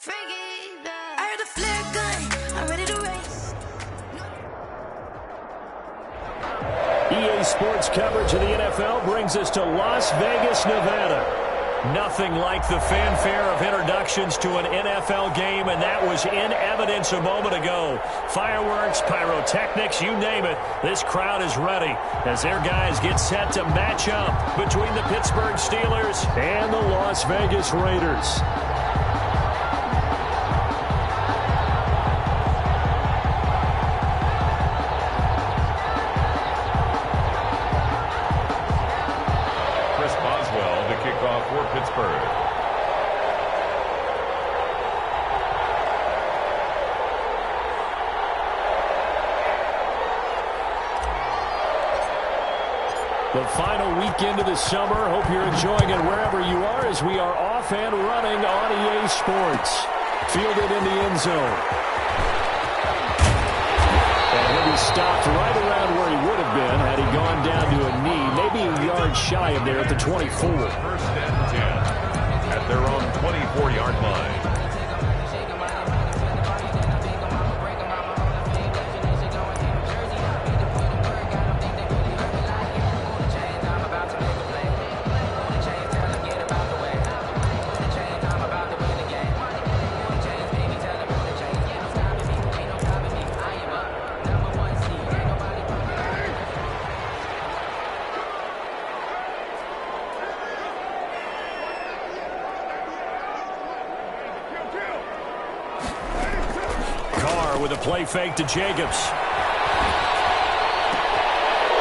I heard the flare gun, I'm ready to race. EA Sports coverage of the NFL brings us to Las Vegas, Nevada. Nothing like the fanfare of introductions to an NFL game, and that was in evidence a moment ago. Fireworks, pyrotechnics, you name it. This crowd is ready as their guys get set to match up between the Pittsburgh Steelers and the Las Vegas Raiders. For Pittsburgh. The final weekend of the summer. Hope you're enjoying it wherever you are as we are off and running on EA Sports. Fielded in the end zone. And he'll be stopped right around where he would have been had he gone down to a knee, maybe a yard shy of there at the 24. First and 10 at their own 24-yard line. With a play fake to Jacobs.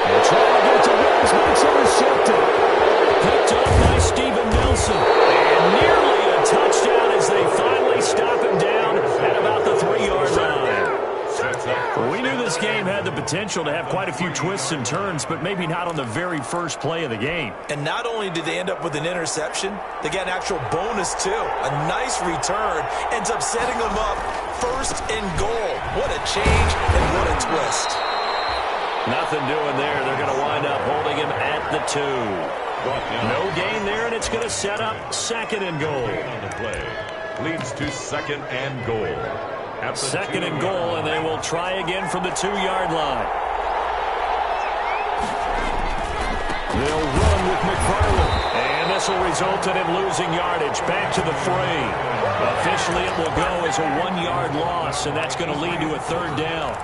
And trying to get to Williams, but it's intercepted. Picked up by Steven Nelson. And nearly a touchdown as they finally stop him down at about the 3-yard line. We knew this game had the potential to have quite a few twists and turns, but maybe not on the very first play of the game. And not only did they end up with an interception, they got an actual bonus too. A nice return ends up setting them up first and goal. What a change and what a twist. Nothing doing there. They're going to wind up holding him at the 2. No gain there, and it's going to set up second and goal. On the play leads to second and goal. Second and goal, and they will try again from the 2-yard line. They'll run with McFarland, and this will result in him losing yardage. Back to the fray. Officially, it will go as a 1-yard loss, and that's going to lead to a third down.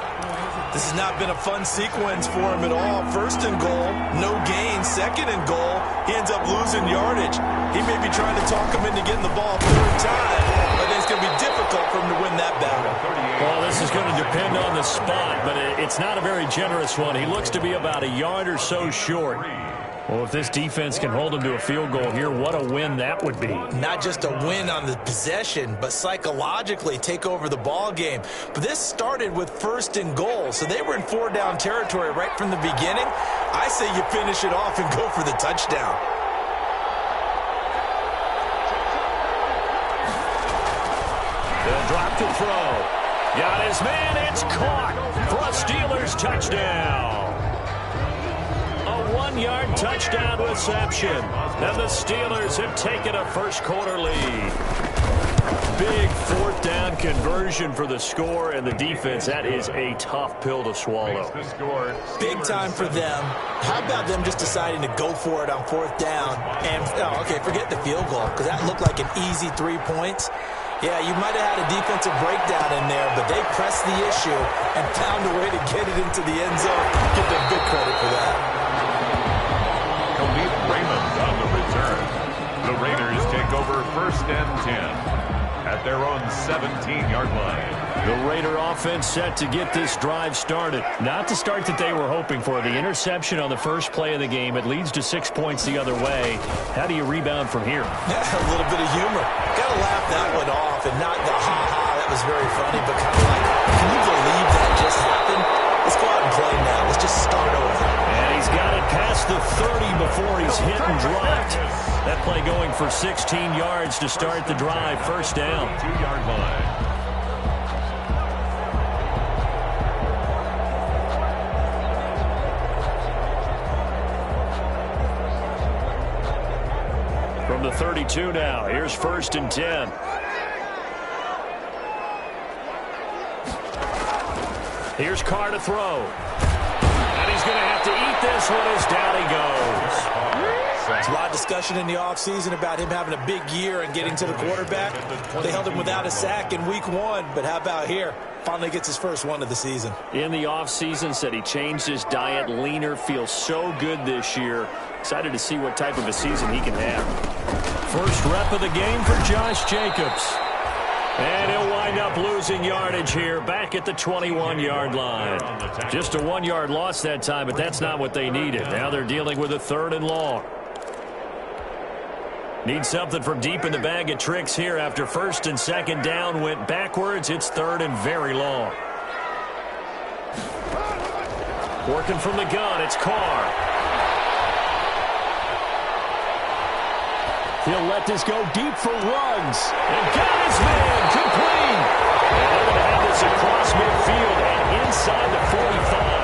This has not been a fun sequence for him at all. First and goal, no gain. Second and goal, he ends up losing yardage. He may be trying to talk him into getting the ball third time, but it's going to be difficult for him to win that battle. Well, this is going to depend on the spot, but it's not a very generous one. He looks to be about a yard or so short. Well, if this defense can hold him to a field goal here, what a win that would be. Not just a win on the possession, but psychologically take over the ball game. But this started with first and goal, so they were in 4-down territory right from the beginning. I say you finish it off and go for the touchdown. They'll drop to throw. Got his man, it's caught for a Steelers touchdown. 1-yard touchdown reception. And the Steelers have taken a first-quarter lead. Big 4th down conversion for the score, and the defense, that is a tough pill to swallow. Big time for them. How about them just deciding to go for it on 4th down? And, okay, forget the field goal, because that looked like an easy 3 points. Yeah, you might have had a defensive breakdown in there, but they pressed the issue and found a way to get it into the end zone. Give them big credit for that. Raymond on the return. The Raiders take over first and 10 at their own 17-yard line. The Raider offense set to get this drive started. Not the start that they were hoping for. The interception on the first play of the game. It leads to 6 points the other way. How do you rebound from here? A little bit of humor. Got to laugh that one off and not the ha-ha. That was very funny, but kind of like, can you believe that just happened? Let's go out and play now. Let's just start over. And he's got it past the 30 before he's hit and dropped. That play going for 16 yards to start the drive. First down. 2-yard line. From the 32 now. Here's first and 10. Here's Carr to throw. And he's going to have to eat this one as down he goes. There's a lot of discussion in the offseason about him having a big year and getting to the quarterback. They held him without a sack in week 1, but how about here? Finally gets his first one of the season. In the offseason, said he changed his diet, leaner, feels so good this year. Excited to see what type of a season he can have. First rep of the game for Josh Jacobs. And he'll wind up losing yardage here back at the 21-yard line. Just a 1-yard loss that time, but that's not what they needed. Now they're dealing with a 3rd and long. Need something from deep in the bag of tricks here after 1st and 2nd down went backwards. It's 3rd and very long. Working from the gun, it's Carr. He'll let this go deep for Ruggs. And got his man complete. And they're going to have this across midfield and inside the 45.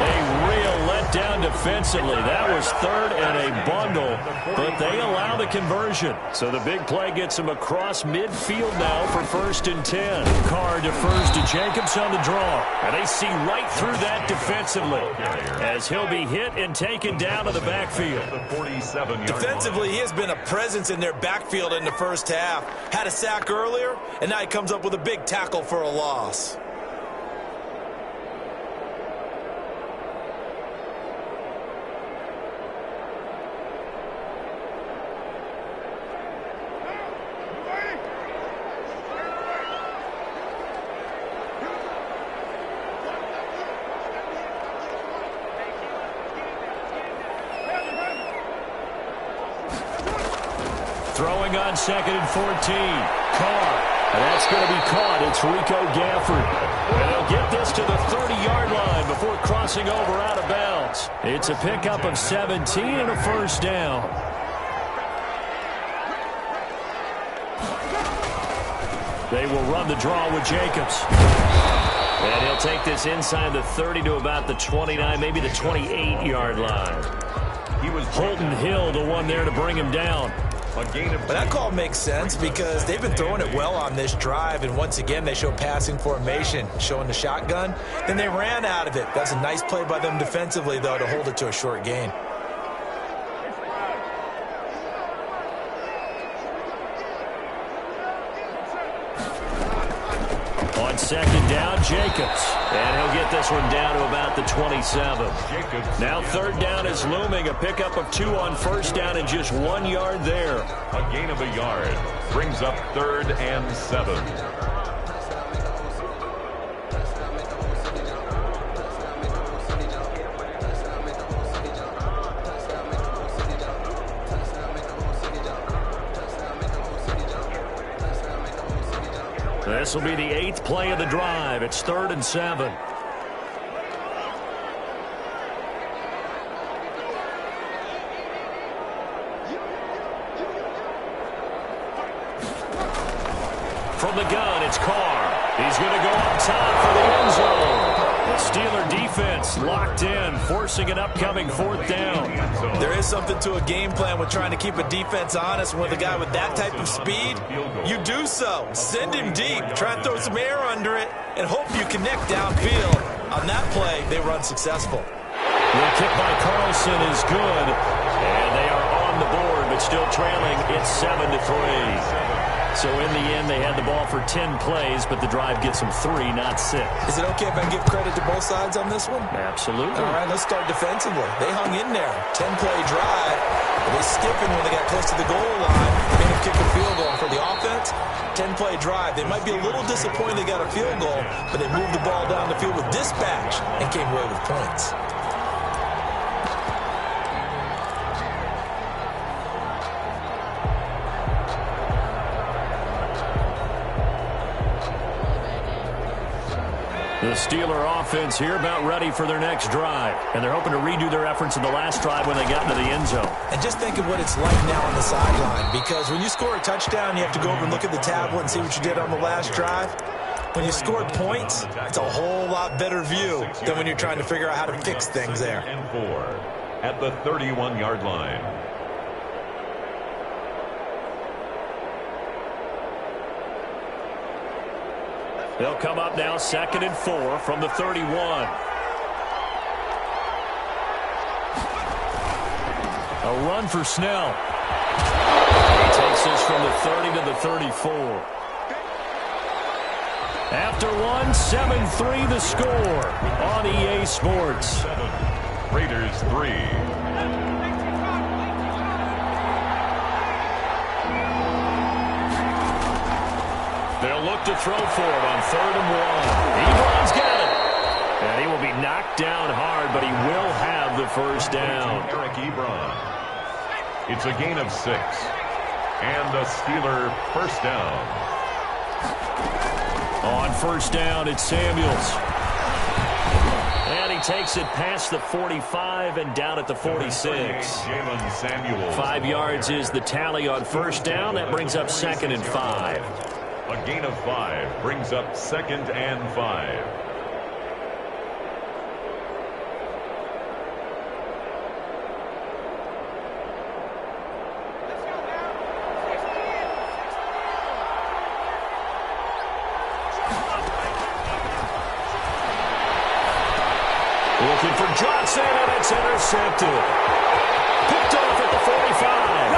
A real letdown defensively. That was 3rd and a bundle, but they allow the conversion. So the big play gets him across midfield now for 1st and 10. Carr defers to Jacobs on the draw. And they see right through that defensively as he'll be hit and taken down to the backfield. Defensively, he has been a presence in their backfield in the first half. Had a sack earlier, and now he comes up with a big tackle for a loss. Throwing on 2nd and 14. Carr. And that's going to be caught. It's Rico Gafford. And he'll get this to the 30-yard line before crossing over out of bounds. It's a pickup of 17 and a 1st down. They will run the draw with Jacobs. And he'll take this inside the 30 to about the 29, maybe the 28-yard line. He was Holton Hill, the one there to bring him down. But that call makes sense because they've been throwing it well on this drive, and once again they show passing formation, showing the shotgun. Then they ran out of it. That's a nice play by them defensively, though, to hold it to a short gain. On 2nd down, Jacobs. And he'll get this one down to about the 27. Now 3rd down is looming. A pickup of 2 on 1st down and just 1 yard there. A gain of a yard brings up 3rd and 7. This will be the 8th play of the drive. It's 3rd and 7. From the gun, it's Carr. He's going to go up top for the end zone. The Steeler defense locked in, forcing an upcoming 4th down. There is something to a game plan with trying to keep a defense honest. With a guy with that type of speed, you do so. Send him deep. Try and throw some air under it and hope you connect downfield. On that play, they run successful. The kick by Carlson is good, and they are on the board, but still trailing. It's 7-3. So in the end, they had the ball for 10 plays, but the drive gets them 3, not 6. Is it okay if I can give credit to both sides on this one? Absolutely. All right, let's start defensively. They hung in there. 10-play drive. But they stiffened when they got close to the goal line. Made them kick a field goal. For the offense, 10-play drive. They might be a little disappointed they got a field goal, but they moved the ball down the field with dispatch and came away with points. The Steeler offense here about ready for their next drive. And they're hoping to redo their efforts in the last drive when they got into the end zone. And just think of what it's like now on the sideline. Because when you score a touchdown, you have to go over and look at the tablet and see what you did on the last drive. When you scored points, it's a whole lot better view than when you're trying to figure out how to fix things there. And 4 at the 31-yard line. They'll come up now 2nd and 4 from the 31. A run for Snell. He takes this from the 30 to the 34. After one, 7-3 the score on EA Sports. Raiders 3. They'll look to throw for it on 3rd and 1. Ebron's got it. And he will be knocked down hard, but he will have the first down. Eric Ebron. It's a gain of 6. And a Steeler first down. On first down, it's Samuels. And he takes it past the 45 and down at the 46. 5 yards is the tally on first down. That brings up 2nd and 5. A gain of 5 brings up 2nd and 5. Looking for Johnson, and it's intercepted. Picked off at the 45.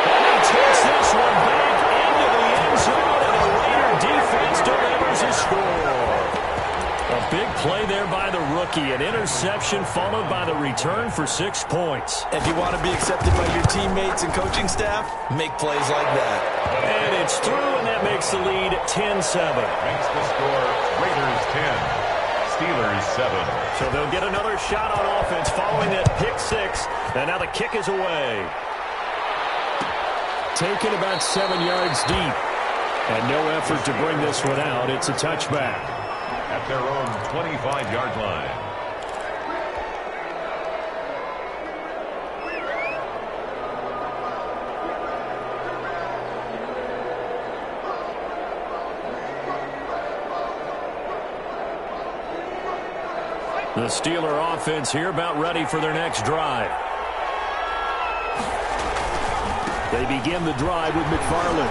And he takes this one back into the end zone, and the Raider defense delivers a score. A big play there by the rookie. An interception followed by the return for 6 points. If you want to be accepted by your teammates and coaching staff, make plays like that. And it's through, and that makes the lead 10-7. Makes the score Raiders 10. Steelers 7. So they'll get another shot on offense following that pick 6. And now the kick is away. Taken about 7 yards deep. And no effort to bring this one out. It's a touchback. At their own 25-yard line. The Steeler offense here about ready for their next drive. They begin the drive with McFarland.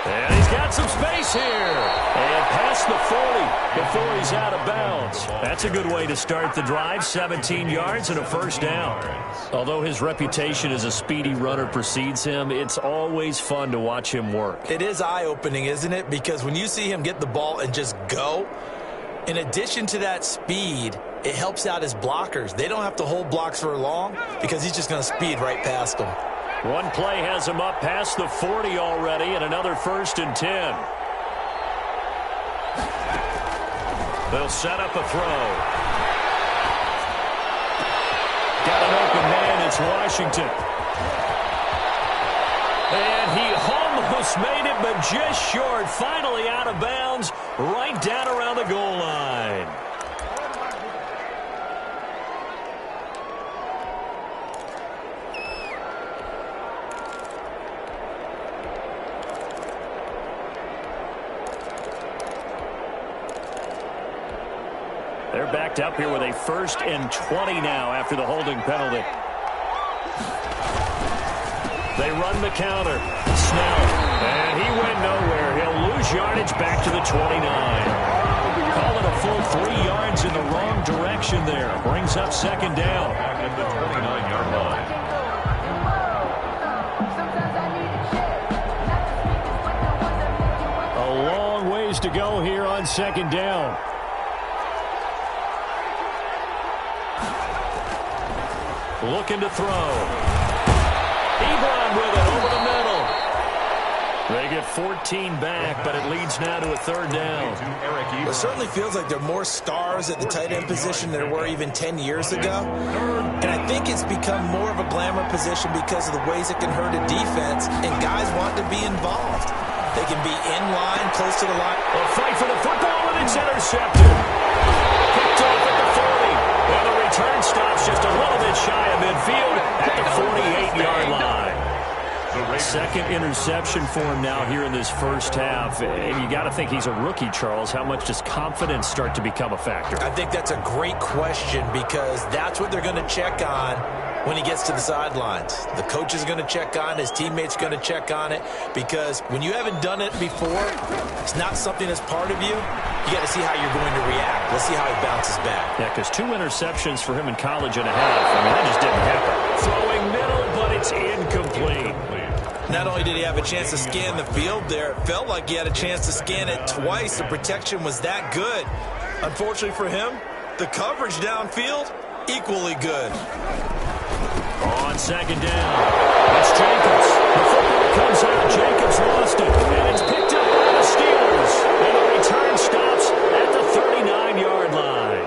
And he's got some space here. And past the 40 before he's out of bounds. That's a good way to start the drive. 17 yards and a first down. Although his reputation as a speedy runner precedes him, it's always fun to watch him work. It is eye-opening, isn't it? Because when you see him get the ball and just go, in addition to that speed, it helps out his blockers. They don't have to hold blocks for long because he's just going to speed right past them. One play has him up past the 40 already, and another 1st and 10. They'll set up a throw. Got an open man, it's Washington. And he almost made it, but just short. Finally out of bounds, right down around the goal line. They're backed up here with a 1st and 20 now after the holding penalty. They run the counter. Snell. And he went nowhere. He'll lose yardage back to the 29. Call it a full 3 yards in the wrong direction there. Brings up 2nd down. Back at the 29-yard line. A long ways to go here on 2nd down. Looking to throw. Ebron with it over the middle. They get 14 back, but it leads now to a 3rd down. It certainly feels like there are more stars at the tight end position than there were even 10 years ago. And I think it's become more of a glamour position because of the ways it can hurt a defense, and guys want to be involved. They can be in line, close to the line. A fight for the football, and it's intercepted. Picked off at the 40. And the return stops just a little bit shy of midfield at the 48-yard line. 2nd interception for him now here in this first half. And you got to think he's a rookie, Charles. How much does confidence start to become a factor? I think that's a great question because that's what they're going to check on when he gets to the sidelines. The coach is going to check on it. His teammates are going to check on it, because when you haven't done it before, it's not something that's part of you. You got to see how you're going to react. Let's see how he bounces back. Yeah, because 2 interceptions for him in college and a half. I mean, that just didn't happen. Throwing middle, but it's incomplete. Not only did he have a chance to scan the field there, it felt like he had a chance to scan it twice. The protection was that good. Unfortunately for him, the coverage downfield, equally good. On second down, it's Jacobs. The football comes out. Jacobs lost it, and it's picked up by the Steelers. And the return stops at the 39-yard line.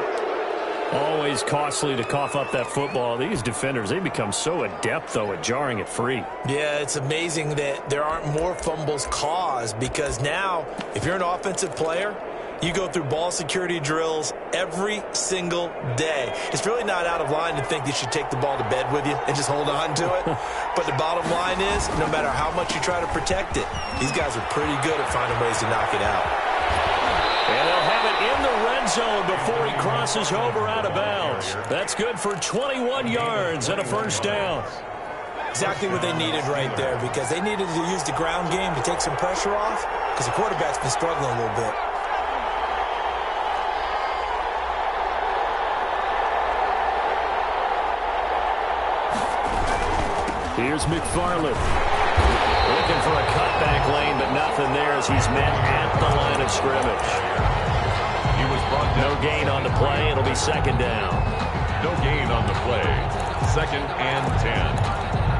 Always costly to cough up that football. These defenders, they become so adept, though, at jarring it free. Yeah, it's amazing that there aren't more fumbles caused, because now, if you're an offensive player, you go through ball security drills every single day. It's really not out of line to think you should take the ball to bed with you and just hold on to it. But the bottom line is, no matter how much you try to protect it, these guys are pretty good at finding ways to knock it out. And they'll have it in the red zone before he crosses over out of bounds. That's good for 21 yards and a first down. Exactly what they needed right there, because they needed to use the ground game to take some pressure off, because the quarterback's been struggling a little bit. Here's McFarland. Looking for a cutback lane, but nothing there as he's met at the line of scrimmage. He was brought down. No gain on the play. It'll be second down. No gain on the play. 2nd and 10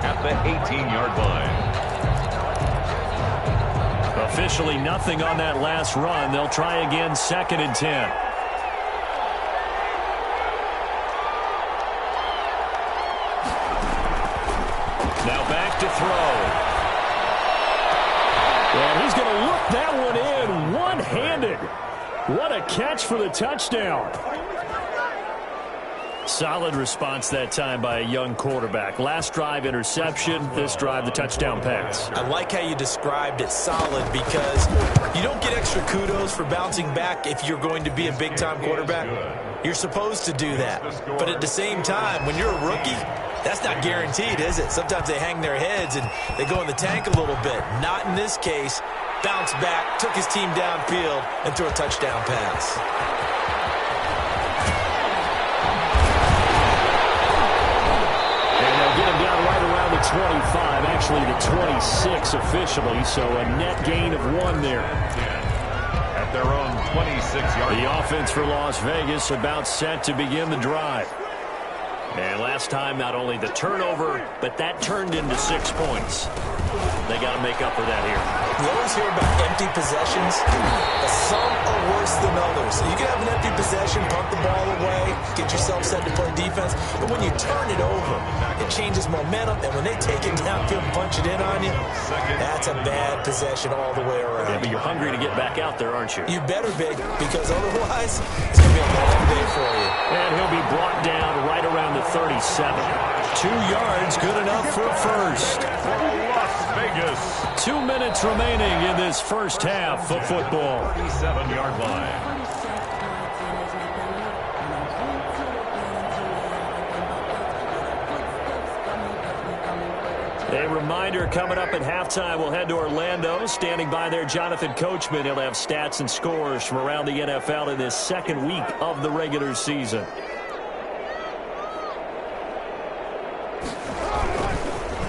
at the 18-yard line. Officially nothing on that last run. They'll try again, 2nd and 10. Now back to throw. Well, he's going to look that one in one-handed. What a catch for the touchdown. Solid response that time by a young quarterback. Last drive, interception. This drive, the touchdown pass. I like how you described it, solid, because you don't get extra kudos for bouncing back if you're going to be a big-time quarterback. You're supposed to do that. But at the same time, when you're a rookie, that's not guaranteed, is it? Sometimes they hang their heads and they go in the tank a little bit. Not in this case. Bounced back, took his team downfield, and threw a touchdown pass. And they'll get him down right around the 25, actually the 26 officially, so a net gain of 1 there. At their own 26-yard line. The offense for Las Vegas about set to begin the drive. And last time, not only the turnover, but that turned into 6 points. They got to make up for that here. We always hear about empty possessions, but some are worse than others. So you can have an empty possession, punt the ball away, get yourself set to play defense, but when you turn it over, it changes momentum, and when they take it downfield and punch it in on you, that's a bad possession all the way around. Yeah, but you're hungry to get back out there, aren't you? You better be, because otherwise, it's going to be a long day for you. And he'll be brought down right around the 37. 2 yards, good enough for a first. Las Vegas. 2 minutes remaining in this first half of football. 37-yard line. A reminder coming up at halftime, we'll head to Orlando. Standing by there, Jonathan Coachman. He'll have stats and scores from around the NFL in this second week of the regular season.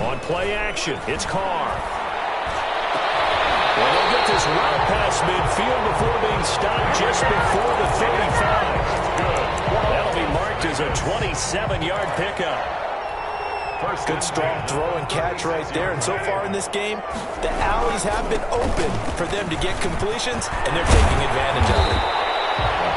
On play action, it's Carr. Well, they'll get this route past midfield before being stopped just before the 35. That'll be marked as a 27-yard pickup. Good strong throw and catch right there. And so far in this game, the alleys have been open for them to get completions, and they're taking advantage of it.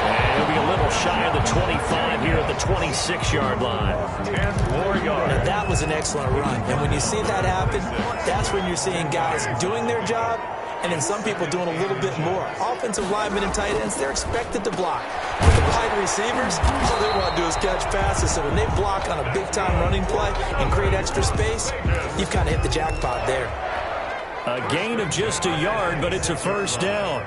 And he'll be a little shy of the 25 here at the 26-yard line. 10 more yards. Now, that was an excellent run. And when you see that happen, that's when you're seeing guys doing their job, and then some people doing a little bit more. Offensive linemen and tight ends, they're expected to block. But the wide receivers, all they want to do is catch passes. So when they block on a big-time running play and create extra space, you've kind of hit the jackpot there. A gain of just a yard, but it's a first down.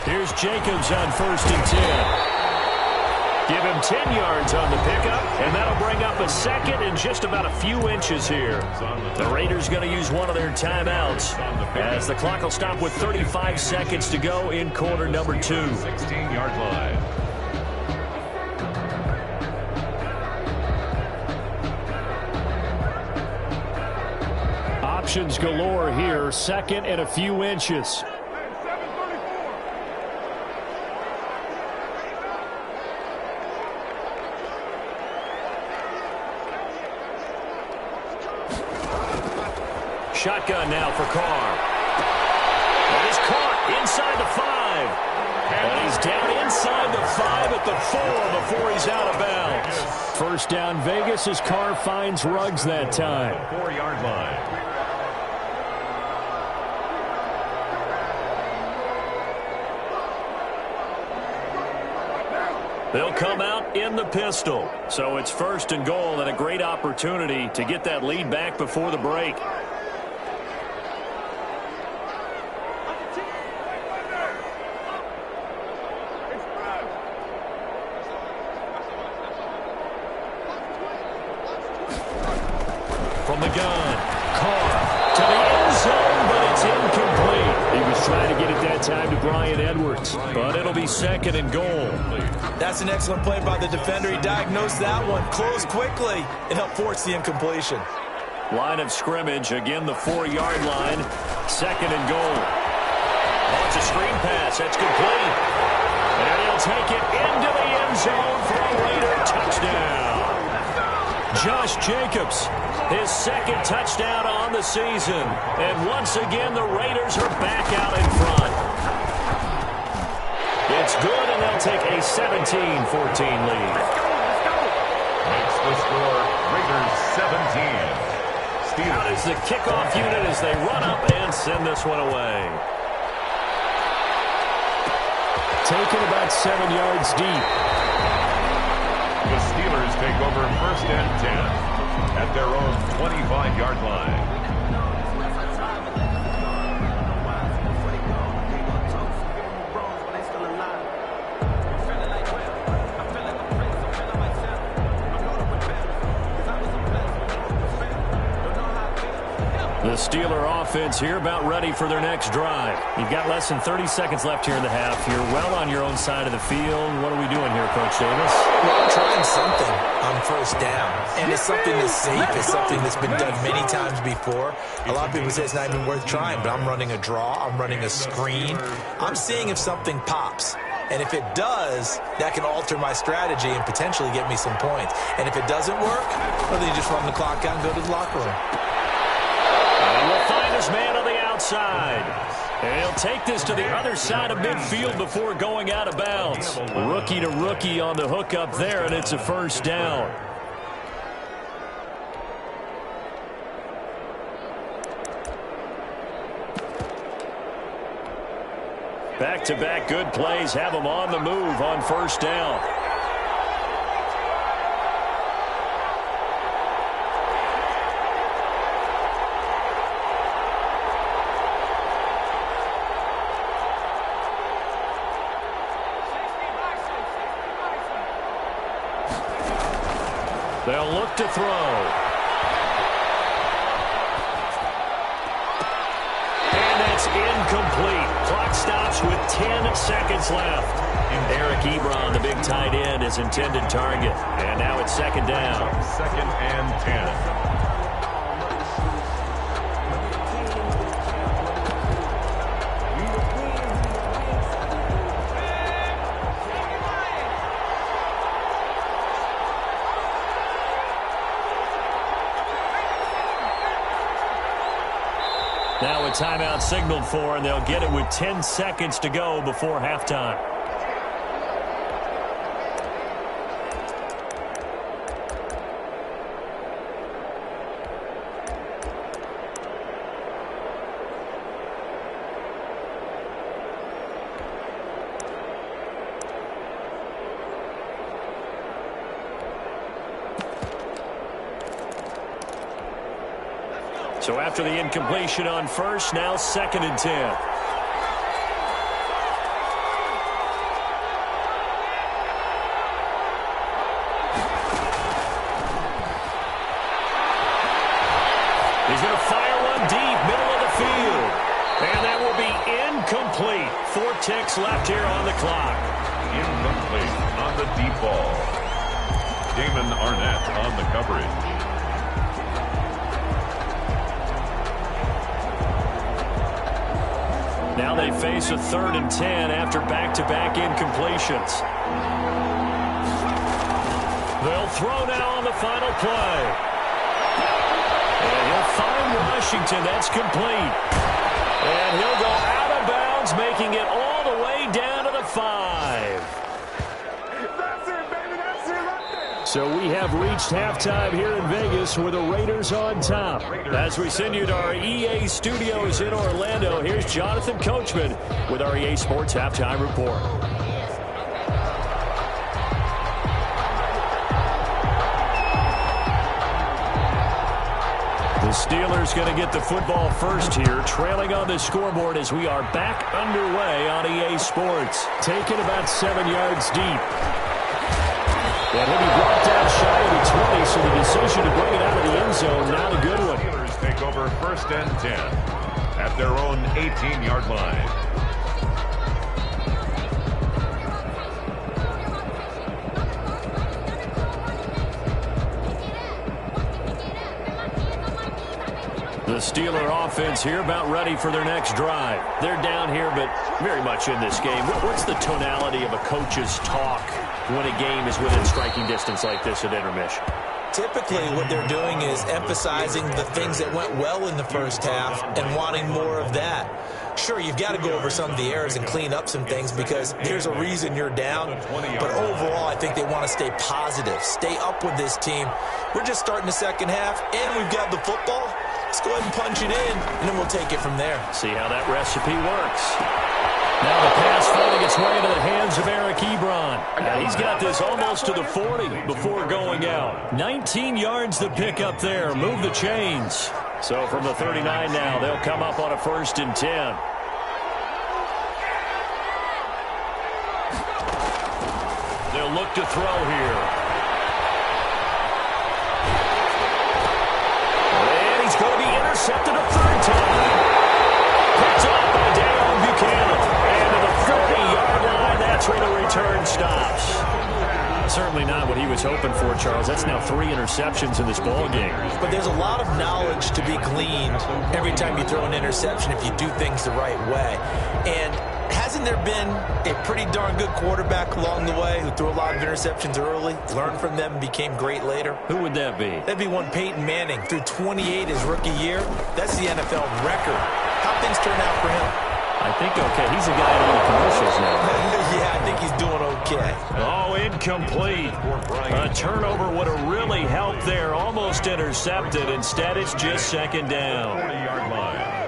Here's Here's Jacobs on 1st and 10. Give him 10 yards on the pickup, and that'll bring up a second and just about a few inches here. The Raiders going to use one of their timeouts as the clock will stop with 35 seconds to go in quarter number 2. 16-yard line. Options galore here, second and a few inches. Shotgun now for Carr. And he's caught inside the 5. And he's down inside the 5 at the 4 before he's out of bounds. First down Vegas as Carr finds Ruggs that time. 4-yard line. They'll come out in the pistol. So it's 1st and goal and a great opportunity to get that lead back before the break. From the gun, Carr to the end zone, but it's incomplete. He was trying to get it that time to Bryan Edwards, but it'll be 2nd and goal. That's an excellent play by the defender. He diagnosed that one, closed quickly, and helped force the incompletion. Line of scrimmage, again the 4-yard line, 2nd and goal. Oh, it's a screen pass, that's complete. And he'll take it into the end zone for a Raider touchdown. Josh Jacobs, his 2nd touchdown on the season. And once again, the Raiders are back out in front. It's good, and they'll take a 17-14 lead. Makes the score Raiders 17. Out is the kickoff unit as they run up and send this one away. Taken about 7 yards deep. The Steelers take over 1st and 10 at their own 25-yard line. The Steeler offense here about ready for their next drive. You've got less than 30 seconds left here in the half. You're well on your own side of the field. What are we doing here, Coach Davis? Well, I'm trying something on 1st down. And it's something that's safe. It's something that's been done many times before. A lot of people say it's not even worth trying, but I'm running a draw. I'm running a screen. I'm seeing if something pops. And if it does, that can alter my strategy and potentially get me some points. And if it doesn't work, well, then you just run the clock out and go to the locker room. And we'll find his man on the outside. And he'll take this to the other side of midfield before going out of bounds. Rookie to rookie on the hook up there, and it's a 1st down. Back-to-back good plays have him on the move on 1st down. They'll look to throw. And that's incomplete. Clock stops with 10 seconds left. And Eric Ebron, the big tight end, is intended target. And now it's 2nd down. 2nd and 10. Now a timeout signaled for, and they'll get it with 10 seconds to go before halftime. So after the incompletion on 1st, now 2nd and 10. ticks left here on the clock. Incomplete on the deep ball. Damon Arnett on the coverage. Now they face a 3rd and 10 after back-to-back incompletions. They'll throw now on the final play. And he'll find Washington. That's complete. And he'll go out of bounds, making it all the way down to the 5. So we have reached halftime here in Vegas with the Raiders on top. As we send you to our EA studios in Orlando, here's Jonathan Coachman with our EA Sports Halftime Report. The Steelers going to get the football first here, trailing on the scoreboard as we are back underway on EA Sports. Taken about 7 yards deep. And he'll be brought down shy of the 20, so the decision to bring it out of the end zone, not a good one. Steelers take over 1st and 10 at their own 18-yard line. The Steeler offense here about ready for their next drive. They're down here, but very much in this game. What's the tonality of a coach's talk when a game is within striking distance like this at intermission? Typically, what they're doing is emphasizing the things that went well in the first half and wanting more of that. Sure, you've got to go over some of the errors and clean up some things because there's a reason you're down. But overall, I think they want to stay positive, stay up with this team. We're just starting the second half, and we've got the football. Let's go ahead and punch it in, and then we'll take it from there. See how that recipe works. Now the pass finding its way into the hands of Eric Ebron. He's got this almost to the 40 before going out. 19 yards to pick up there. Move the chains. So from the 39 now, they'll come up on a 1st and 10. They'll look to throw here. And he's going to be intercepted a 3rd time. Picked off by Buchanan. And to the 30-yard line, that's where the return stops. Certainly not what he was hoping for, Charles. That's now 3 interceptions in this ball game. But there's a lot of knowledge to be gleaned every time you throw an interception if you do things the right way. And hasn't there been a pretty darn good quarterback along the way who threw a lot of interceptions early, learned from them, and became great later? Who would that be? That'd be one Peyton Manning. Threw 28 his rookie year. That's the NFL record. How things turn out for him? I think okay. He's a guy in all the commercials now. Yeah, I think he's doing okay. Oh, incomplete. A turnover would have really helped there. Almost intercepted. Instead, it's just 2nd down. 40-yard line.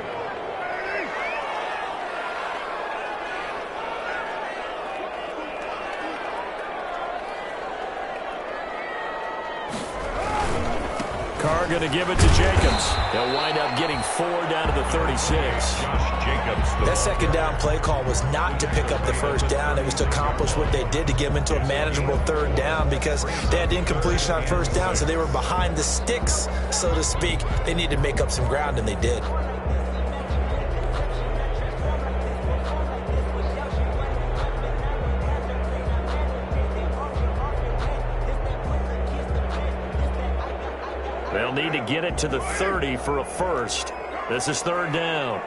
Carr going to give it to Jacobs. They'll wind up getting 4 down to the 36. That 2nd down play call was not to pick up the 1st down. It was to accomplish what they did to get them into a manageable 3rd down because they had incompletion on 1st down, so they were behind the sticks, so to speak. They needed to make up some ground, and they did. They'll need to get it to the 30 for a 1st. This is 3rd down.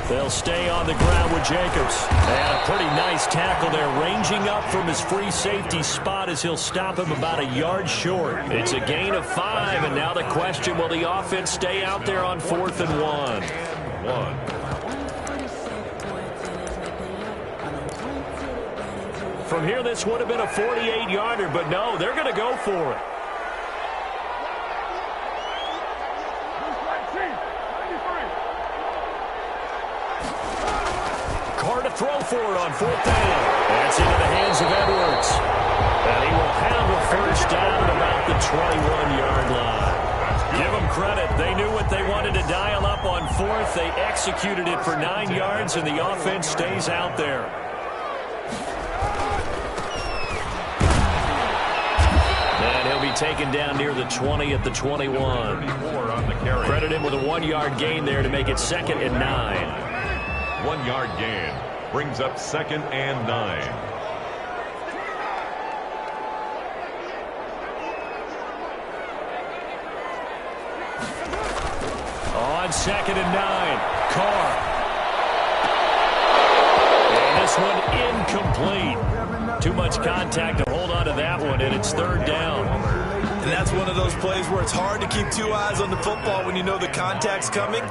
They'll stay on the ground with Jacobs. And a pretty nice tackle there, ranging up from his free safety spot as he'll stop him about a yard short. It's a gain of 5, and now the question, will the offense stay out there on 4th and 1? From here, this would have been a 48-yarder, but no, they're going to go for it. Carr to throw for it on 4th down. That's into the hands of Edwards. And he will have a 1st down at about the 21-yard line. Give them credit. They knew what they wanted to dial up on 4th. They executed it for 9 yards, and the offense stays out there. And he'll be taken down near the 20 at the 21. Credit him with a 1-yard gain there to make it 2nd and 9. 1-yard gain. Brings up 2nd and 9. On 2nd and 9, Carr. And this one incomplete. Too much contact to hold on to that one, and it's 3rd down. And that's one of those plays where it's hard to keep 2 eyes on the football when you know the contact's coming,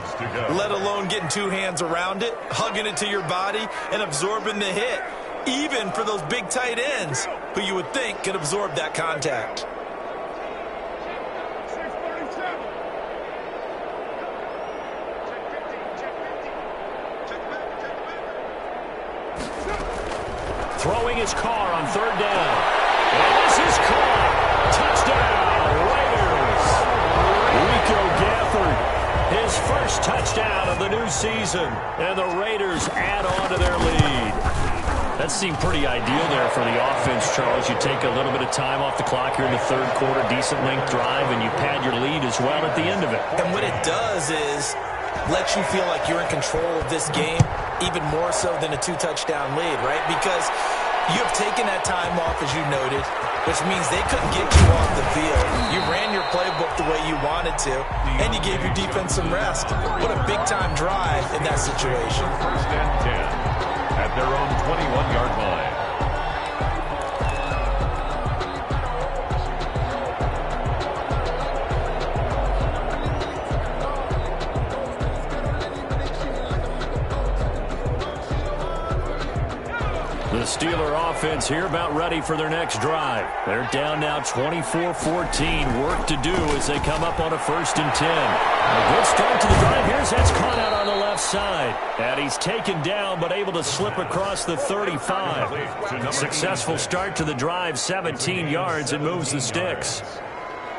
let alone getting 2 hands around it, hugging it to your body, and absorbing the hit, even for those big tight ends who you would think could absorb that contact. Throwing his Carr on 3rd down. And this is caught. Touchdown, Raiders. Rico Gafford, his first touchdown of the new season. And the Raiders add on to their lead. That seemed pretty ideal there for the offense, Charles. You take a little bit of time off the clock here in the 3rd quarter, decent length drive, and you pad your lead as well at the end of it. And what it does is let you feel like you're in control of this game, even more so than a 2-touchdown lead, right? Because you have taken that time off, as you noted, which means they couldn't get you off the field. You ran your playbook the way you wanted to, and you gave your defense some rest. What a big-time drive in that situation. 1st and 10 at their own 21-yard line. The Steeler offense here about ready for their next drive. They're down now 24-14. Work to do as they come up on a 1st and 10. A good start to the drive. Here's that's caught out on the left side. And he's taken down but able to slip across the 35. Successful start to the drive, 17 yards, and moves the sticks.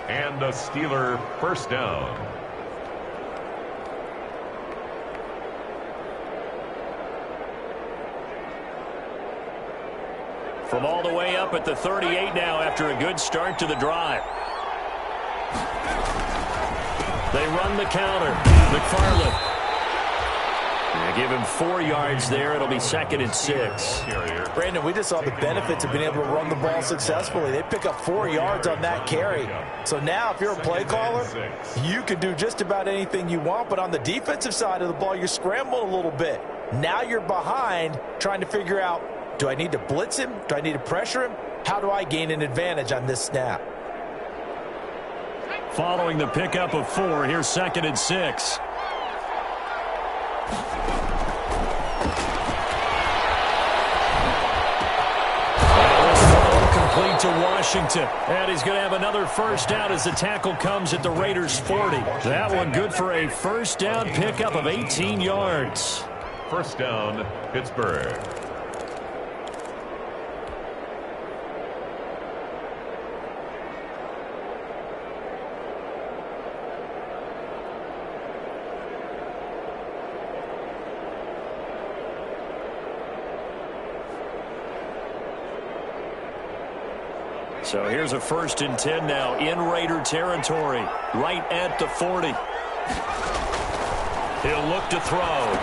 And a Steeler 1st down. From all the way up at the 38 now after a good start to the drive. They run the counter. McFarland. They give him 4 yards there. It'll be 2nd and 6. Brandon, we just saw the benefits of being able to run the ball successfully. They pick up 4 yards on that carry. So now if you're a play caller, you can do just about anything you want. But on the defensive side of the ball, you're scrambling a little bit. Now you're behind trying to figure out, do I need to blitz him? Do I need to pressure him? How do I gain an advantage on this snap? Following the pickup of 4, here's 2nd and 6. Complete to Washington. And he's going to have another 1st down as the tackle comes at the Raiders' 40. That one good for a 1st down pickup of 18 yards. 1st down, Pittsburgh. So here's a 1st and 10 now in Raider territory, right at the 40. He'll look to throw.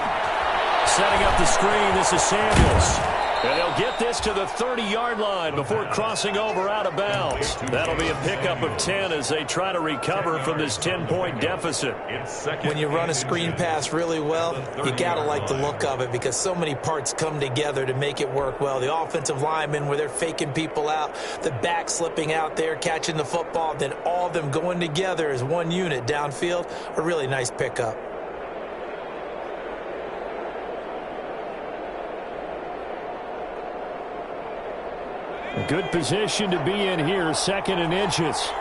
Setting up the screen, this is Samuels. And he'll get this to the 30-yard line before crossing over out of bounds. That'll be a pickup of 10 as they try to recover from this 10-point deficit. When you run a screen pass really well, you got to like the look of it because so many parts come together to make it work well. The offensive linemen where they're faking people out, the back slipping out there, catching the football, then all of them going together as one unit downfield, a really nice pickup. A good position to be in here, 2nd and inches.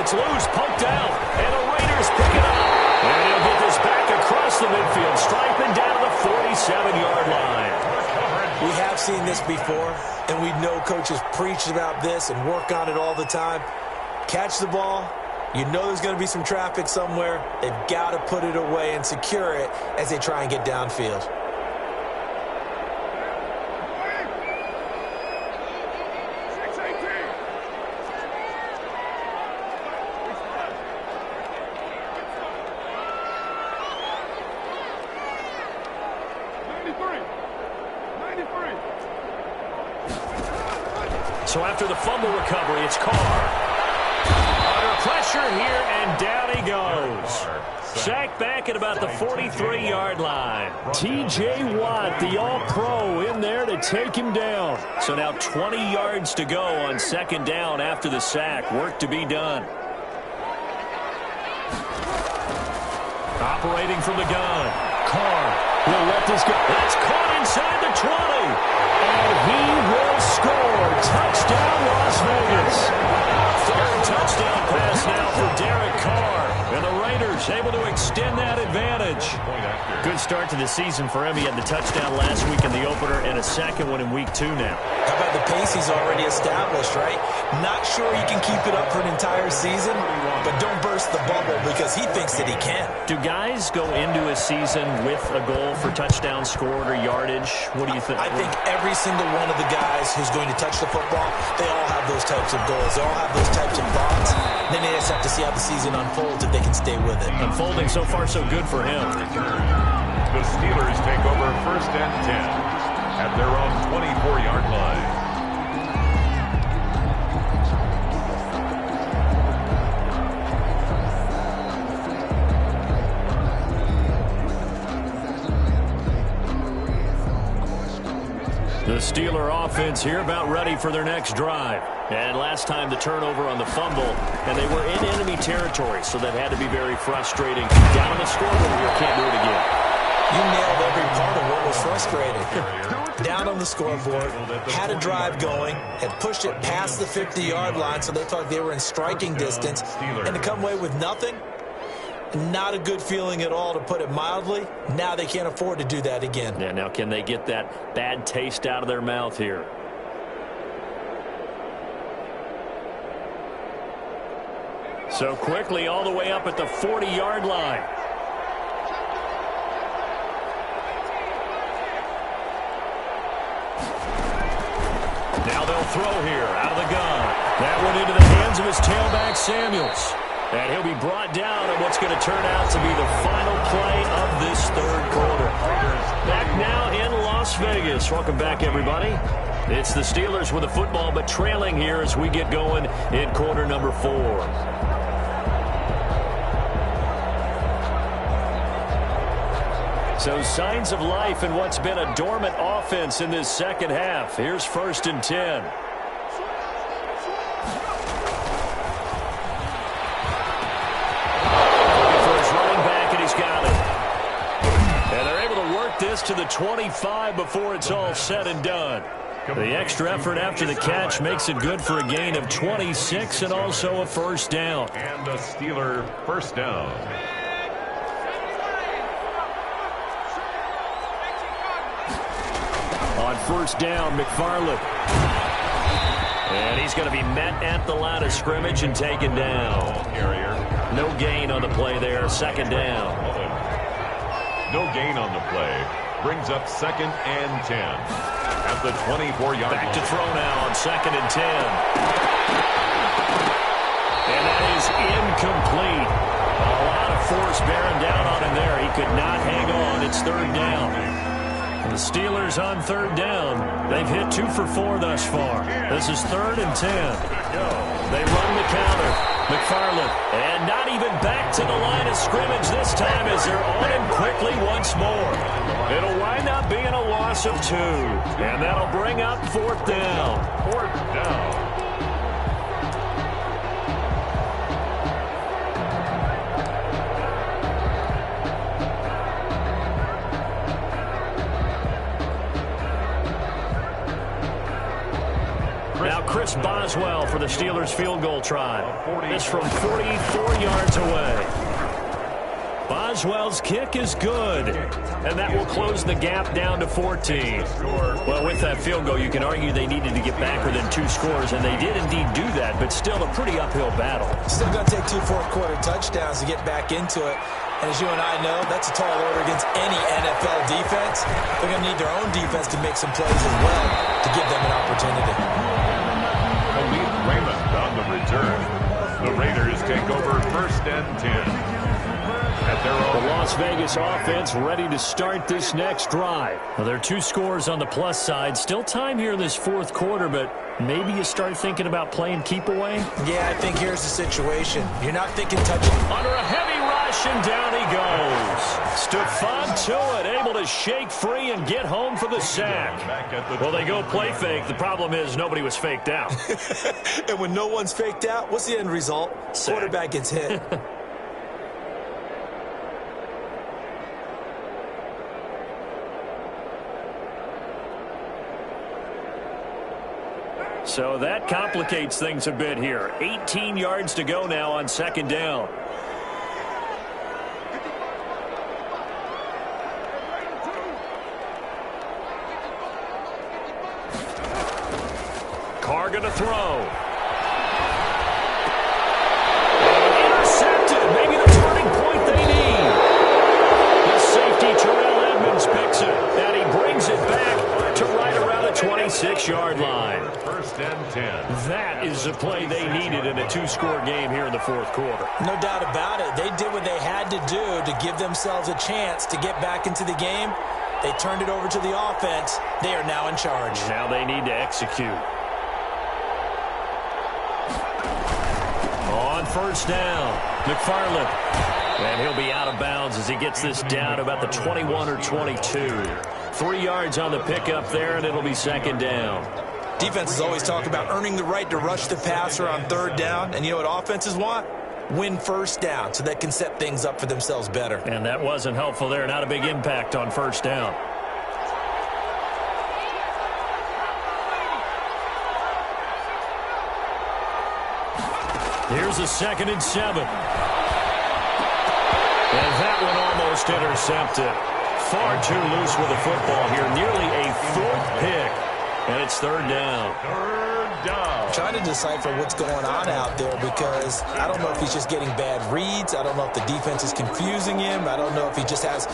It's loose, poked out, and the Raiders pick it up. And he'll get this back across the midfield, striping down to the 47-yard line. We have seen this before, and we know coaches preach about this and work on it all the time. Catch the ball, You know there's going to be some traffic somewhere. They've got to put it away and secure it as they try and get downfield. So after the fumble recovery, it's Carr. Under pressure here, and down he goes. Sacked back at about the 43-yard line. T.J. Watt, the All-Pro, in there to take him down. So now 20 yards to go on second down after the sack. Work to be done. Operating from the gun. Carr will let this go. That's caught inside the 20. And he will score. Touchdown, Las Vegas. Third touchdown pass now for Derek Carr. And the Raiders able to extend that advantage. Good start to the season for him. He had the touchdown last week in the opener and a second one in week 2 now. How about the pace he's already established, right? Not sure he can keep it up for an entire season, but don't burst the bubble because he thinks that he can. Do guys go into a season with a goal for touchdown scored or yardage? What do you think? I think every single one of the guys who's going to touch the football, they all have those types of goals. They all have those types of thoughts. Then they just have to see how the season unfolds if they can stay with it. Unfolding so far so good for him. The Steelers take over first and 10 at their own 24-yard line. The Steeler offense here about ready for their next drive. And last time the turnover on the fumble, and they were in enemy territory, so that had to be very frustrating. Down on the scoreboard here, can't do it again. You nailed every part of what was frustrating. Down on the scoreboard, had a drive going, had pushed it past the 50-yard line, so they thought they were in striking distance, and to come away with nothing, not a good feeling at all, to put it mildly. Now they can't afford to do that again. Yeah, now can they get that bad taste out of their mouth here? So quickly all the way up at the 40-yard line. Now they'll throw here out of the gun. That one into the hands of his tailback, Samuels. And he'll be brought down on what's going to turn out to be the final play of this third quarter. Back now in Las Vegas. Welcome back, everybody. It's the Steelers with the football, but trailing here as we get going in quarter number 4. So signs of life in what's been a dormant offense in this second half. Here's first and 10. This to the 25 before it's all said and done. The extra effort after the catch makes it good for a gain of 26 and also a first down. And a Steeler first down. On first down, McFarland. And he's going to be met at the line of scrimmage and taken down. No gain on the play there. Second down. No gain on the play. Brings up second and 10 at the 24-yard line. Back to throw now on second and 10. And that is incomplete. A lot of force bearing down on him there. He could not hang on. It's third down. And the Steelers on third down. They've hit 2 for 4 thus far. This is third and 10. They run the counter. McFarland, and not even back to the line of scrimmage this time as they're on him quickly once more. It'll wind up being a loss of 2, and that'll bring up fourth down. Fourth down. Now Chris Boswell for the Steelers field goal try. This from 44 yards away. Boswell's kick is good. And that will close the gap down to 14. Well, with that field goal, you can argue they needed to get back within 2 scores, and they did indeed do that, but still a pretty uphill battle. Still going to take 2 fourth-quarter touchdowns to get back into it. And as you and I know, that's a tall order against any NFL defense. They're going to need their own defense to make some plays as well to give them an opportunity. Khalid Raymond on the return. The Raiders take over 1st and 10. At their own. The Las Vegas offense ready to start this next drive. Well, there are 2 scores on the plus side. Still time here in this 4th quarter, but maybe you start thinking about playing keep away? Yeah, I think here's the situation. You're not thinking touching. Under a heavy rush, and down he goes. Stephon Tuitt able to shake free and get home for the sack. Well, they go play fake. The problem is nobody was faked out. And when no one's faked out, what's the end result? Sack. Quarterback gets hit. So that complicates things a bit here. 18 yards to go now on 2nd down. Carr going to throw. Intercepted. Maybe the turning point they need. The safety, Terrell Edmonds, picks it. And he brings it back to right around the 26-yard line. 1st and 10. That is the play they needed in a 2-score game here in the 4th quarter. No doubt about it. They did what they had to do to give themselves a chance to get back into the game. They turned it over to the offense. They are now in charge. Now they need to execute. On 1st down, McFarland. And he'll be out of bounds as he gets this down about the 21 or 22. 3 yards on the pickup there, and it'll be 2nd down. Defenses always talk about earning the right to rush the passer on 3rd down. And you know what offenses want? Win 1st down so they can set things up for themselves better. And that wasn't helpful there. Not a big impact on 1st down. Here's a 2nd and 7. And that one almost intercepted. Far too loose with the football here. Nearly a 4th pick. And it's 3rd down. 3rd down. Trying to decipher what's going on out there because I don't know if he's just getting bad reads. I don't know if the defense is confusing him. I don't know if he just has,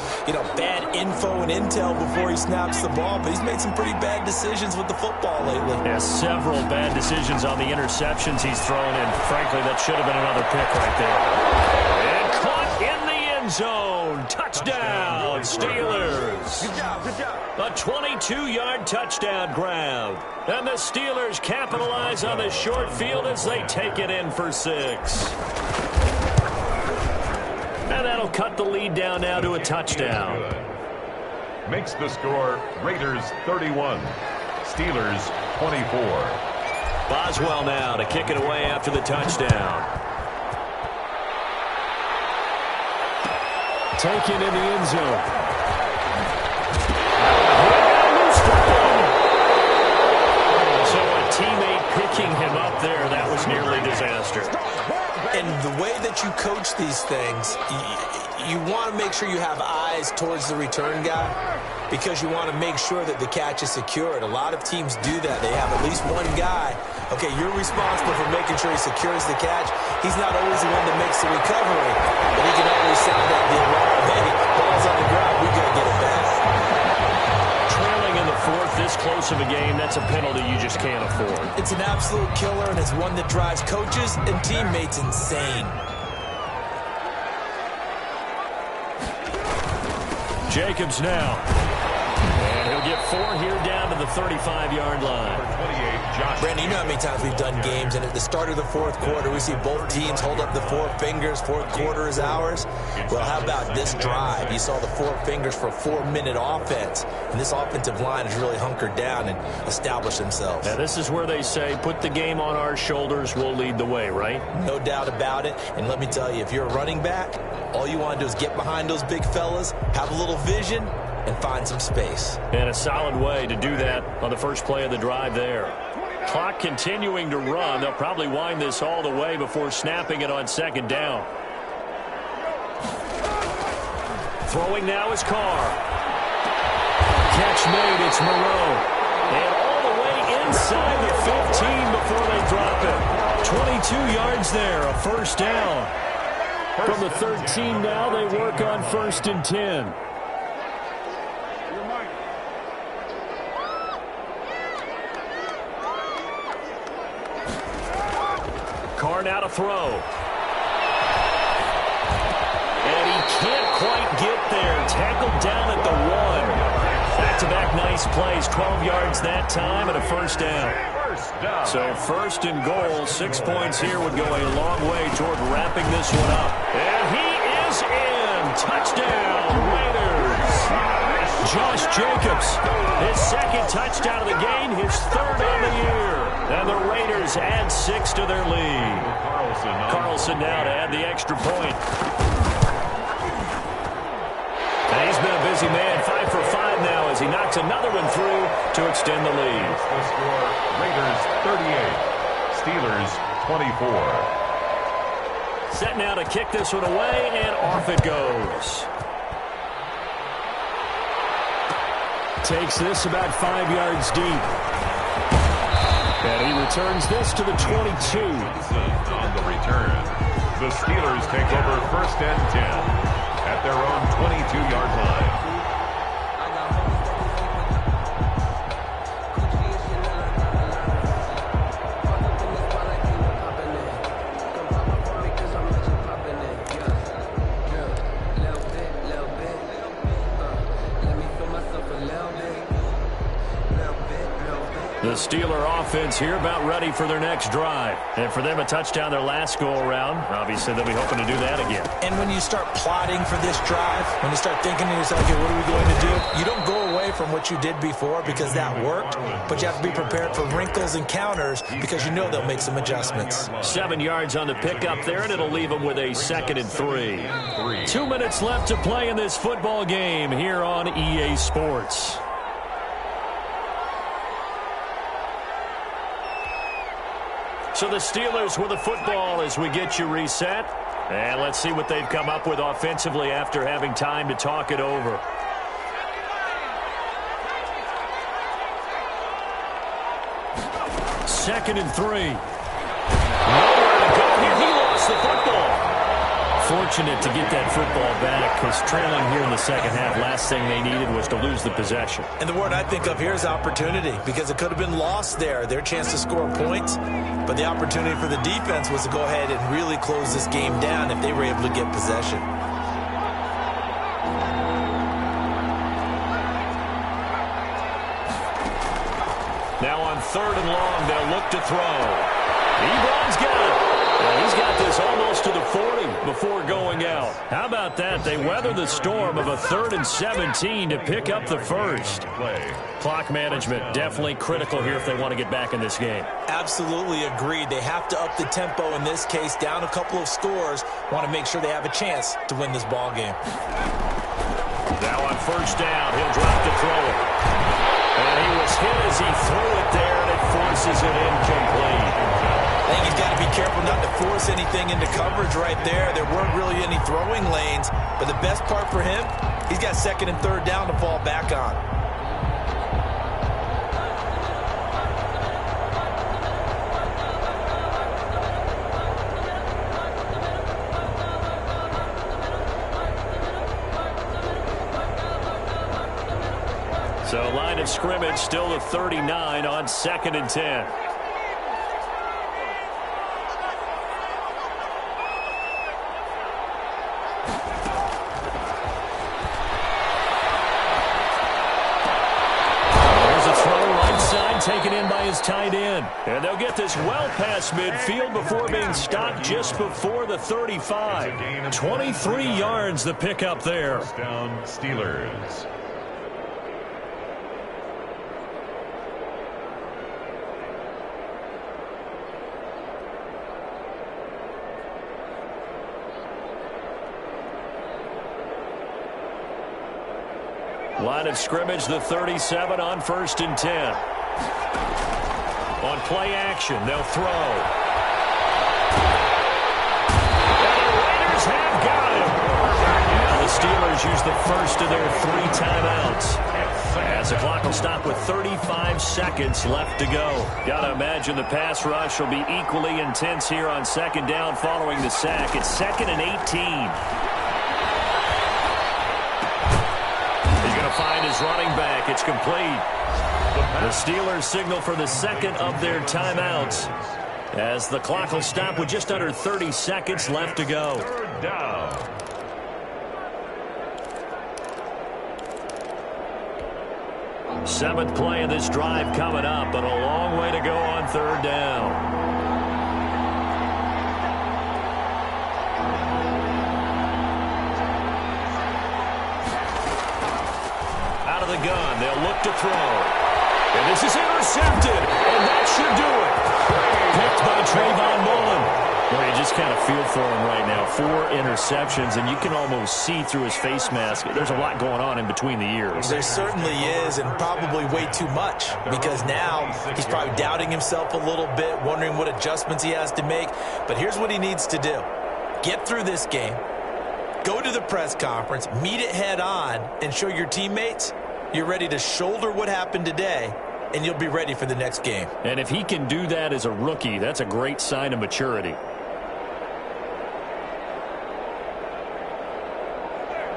bad info and intel before he snaps the ball. But he's made some pretty bad decisions with the football lately. Yeah, several bad decisions on the interceptions he's thrown, and frankly, that should have been another pick right there. And caught in the end zone. Touchdown, Steelers. Good job, good job. A 22-yard touchdown grab. And the Steelers capitalize on the short field as they take it in for 6. And that'll cut the lead down now to a touchdown. Makes the score Raiders 31, Steelers 24. Boswell now to kick it away after the touchdown. Taken in the end zone. So a teammate picking him up there, that was nearly disaster. And the way that you coach these things, you want to make sure you have eyes towards the return guy because you want to make sure that the catch is secured. A lot of teams do that. They have at least one guy. Okay, you're responsible for making sure he secures the catch. He's not always the one that makes the recovery, but he can always sound out the alarm. Hey, ball's on the ground. We got to get it back. Trailing in the 4th, this close of a game, that's a penalty you just can't afford. It's an absolute killer, and it's one that drives coaches and teammates insane. Jacobs now. And he'll get 4 here down to the 35-yard line. Brandon, you know how many times we've done games, and at the start of the 4th quarter, we see both teams hold up the 4 fingers. 4th quarter is ours. Well, how about this drive? You saw the 4 fingers for a 4-minute offense, and this offensive line has really hunkered down and established themselves. Now, this is where they say, put the game on our shoulders, we'll lead the way, right? No doubt about it, and let me tell you, if you're a running back, all you want to do is get behind those big fellas, have a little vision, and find some space. And a solid way to do that on the first play of the drive there. Clock continuing to run. They'll probably wind this all the way before snapping it on 2nd down. Throwing now is Carr. Catch made, it's Moreau. And all the way inside the 15 before they drop it. 22 yards there, a first down. From the 13 now, they work on 1st and 10. Carr now to throw. And he can't quite get there. Tackled down at the 1. Back-to-back nice plays. 12 yards that time and a first down. So 1st and goal. 6 points here would go a long way toward wrapping this one up. And he is in. Touchdown, Raiders. Josh Jacobs, his 2nd touchdown of the game, his 3rd on the year. And the Raiders add 6 to their lead. Carlson now to add the extra point. And he's been a busy man, 5 for 5 now as he knocks another one through to extend the lead. The score, Raiders 38, Steelers 24. Set now to kick this one away, and off it goes. Takes this about 5 yards deep. And he returns this to the 22. On the return, the Steelers take over 1st and 10 at their own 22-yard line. The Steeler offense here about ready for their next drive. And for them, a touchdown their last go-around. Obviously, they'll be hoping to do that again. And when you start plotting for this drive, when you start thinking to yourself, okay, what are we going to do? You don't go away from what you did before because that worked, but you have to be prepared for wrinkles and counters because you know they'll make some adjustments. 7 yards on the pickup there, and it'll leave them with a 2nd and 3. 2 minutes left to play in this football game here on EA Sports. So the Steelers with the football as we get you reset. And let's see what they've come up with offensively after having time to talk it over. Second and 3. Nowhere to go here. He lost the football. Fortunate to get that football back because trailing here in the second half, last thing they needed was to lose the possession. And the word I think of here is opportunity because it could have been lost there, their chance to score points. But the opportunity for the defense was to go ahead and really close this game down if they were able to get possession. Now on 3rd and long, they'll look to throw. Ebron's got it. And he's got this almost to the 40 before going out. How about that? They weather the storm of a 3rd and 17 to pick up the first. Clock management definitely critical here if they want to get back in this game. Absolutely agreed. They have to up the tempo in this case, down a couple of scores. Want to make sure they have a chance to win this ball game. Now on 1st down, he'll drop to throw it. And he was hit as he threw it there, and it forces it incomplete. I think he's got to be careful not to force anything into coverage right there. There weren't really any throwing lanes, but the best part for him, he's got 2nd and 3rd down to fall back on. So line of scrimmage still the 39 on 2nd and 10. Taken in by his tight end. And they'll get this well past midfield before being stopped just before the 35. 23 yards the pickup there. First down, Steelers. Line of scrimmage, the 37 on 1st and 10. On play action, they'll throw. And the Raiders have got him. Now the Steelers use the first of their 3 timeouts, as the clock will stop with 35 seconds left to go. Gotta imagine the pass rush will be equally intense here on second down following the sack. It's 2nd and 18. He's going to find his running back. It's complete. The Steelers signal for the second of their timeouts, as the clock will stop with just under 30 seconds left to go. 3rd down. Seventh play of this drive coming up, but a long way to go on 3rd down. Out of the gun, they'll look to throw. And this is intercepted, and that should do it. Picked by Trayvon Mullen. Well, you just kind of feel for him right now. 4 interceptions, and you can almost see through his face mask. There's a lot going on in between the ears. There certainly is, and probably way too much, because now he's probably doubting himself a little bit, wondering what adjustments he has to make. But here's what he needs to do. Get through this game, go to the press conference, meet it head on, and show your teammates you're ready to shoulder what happened today, and you'll be ready for the next game. And if he can do that as a rookie, that's a great sign of maturity.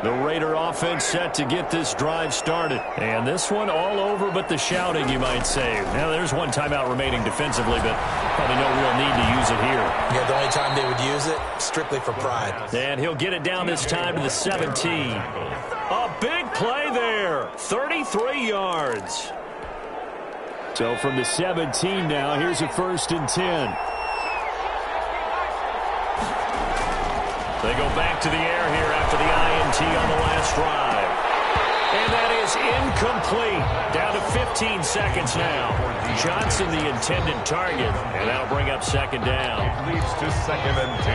The Raider offense set to get this drive started. And this one all over but the shouting, you might say. Now, there's 1 timeout remaining defensively, but probably no real need to use it here. Yeah, the only time they would use it, strictly for pride. And he'll get it down this time to the 17. A big play there. 33 yards. So from the 17 now, here's a 1st and 10. They go back to the air here after the INT on the last drive. And that is incomplete. Down to 15 seconds now. Johnson the intended target, and that'll bring up 2nd down. It leads to 2nd and 10.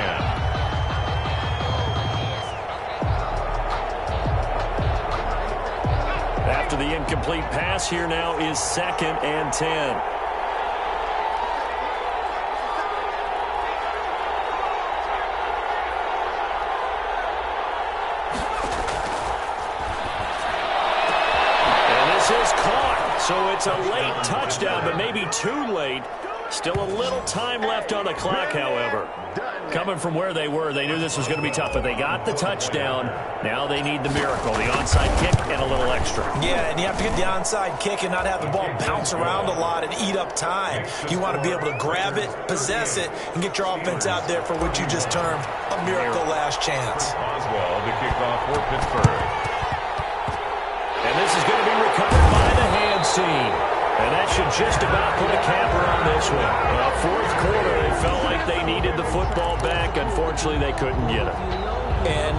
After the incomplete pass, here now is 2nd and 10. So it's a late touchdown, but maybe too late. Still a little time left on the clock, however. Coming from where they were, they knew this was going to be tough, but they got the touchdown. Now they need the miracle, the onside kick and a little extra. Yeah, and you have to get the onside kick and not have the ball bounce around a lot and eat up time. You want to be able to grab it, possess it, and get your offense out there for what you just termed a miracle last chance. Oswald to kick off for Pittsburgh. And this is going to be recovered by the hands team. And that should just about put a capper on this one. Well, 4th quarter, they felt like they needed the football back. Unfortunately, they couldn't get it. And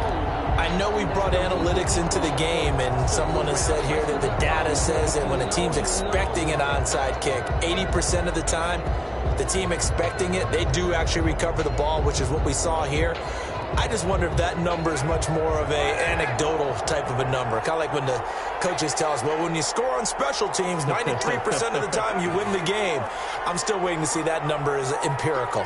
I know we brought analytics into the game, and someone has said here that the data says that when a team's expecting an onside kick, 80% of the time, the team expecting it, they do actually recover the ball, which is what we saw here. I just wonder if that number is much more of a anecdotal type of a number. Kind of like when the coaches tell us, well, when you score on special teams, 93% of the time you win the game. I'm still waiting to see that number is empirical.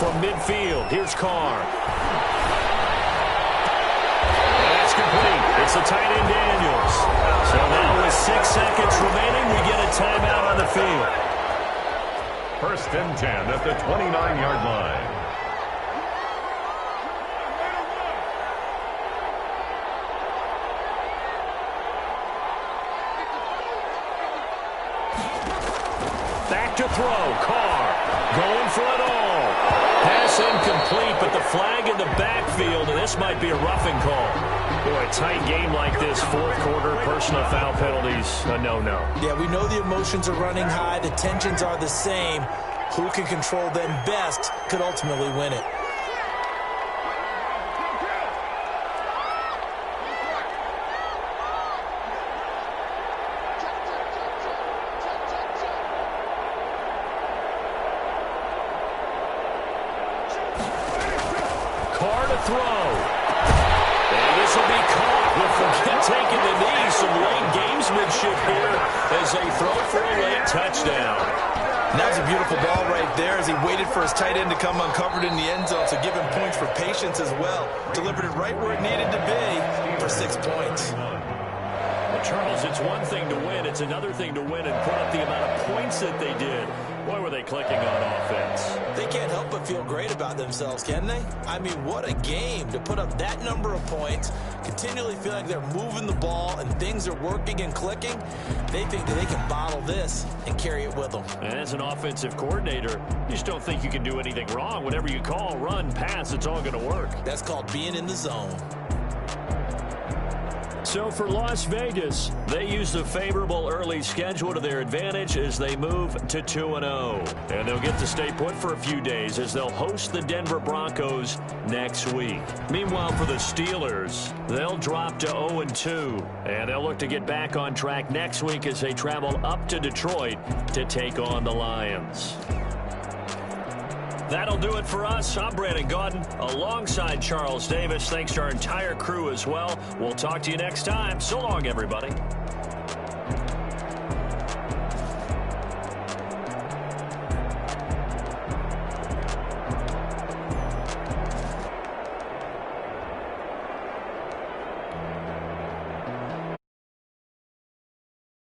From midfield, here's Carr. That's complete. It's the tight end Daniels. So now with 6 seconds remaining, we get a timeout on the field. 1st and 10 at the 29-yard line. Back to throw. Carr going for it all. Pass incomplete, but the flag in the backfield, and this might be a roughing call. Boy, a tight game like this, 4th quarter, personal foul penalties, a no-no. Yeah, we know the emotions are running high. The tensions are the same. Who can control them best could ultimately win it. Carr to throw. And this will be caught. We'll forget taking the knee. Some late gamesmanship here as they throw for a late touchdown. And that was a beautiful ball right right there as he waited for his tight end to come uncovered in the end zone, so give him points for patience as well. Delivered it right where it needed to be for 6 points. Well, Charles, it's one thing to win. It's another thing to win and put up the amount of points that they did. Boy, were they clicking on offense. They can't help but feel great about themselves, can they? I mean, what a game to put up that number of points, continually feel like they're moving the ball and things are working and clicking. They think that they can bottle this and carry it with them. And as an offensive coordinator, you just don't think you can do anything wrong. Whatever you call, run, pass, it's all going to work. That's called being in the zone. So for Las Vegas, they use the favorable early schedule to their advantage as they move to 2-0. And they'll get to stay put for a few days as they'll host the Denver Broncos next week. Meanwhile, for the Steelers, they'll drop to 0-2. And they'll look to get back on track next week as they travel up to Detroit to take on the Lions. That'll do it for us. I'm Brandon Gaudin alongside Charles Davis. Thanks to our entire crew as well. We'll talk to you next time. So long, everybody.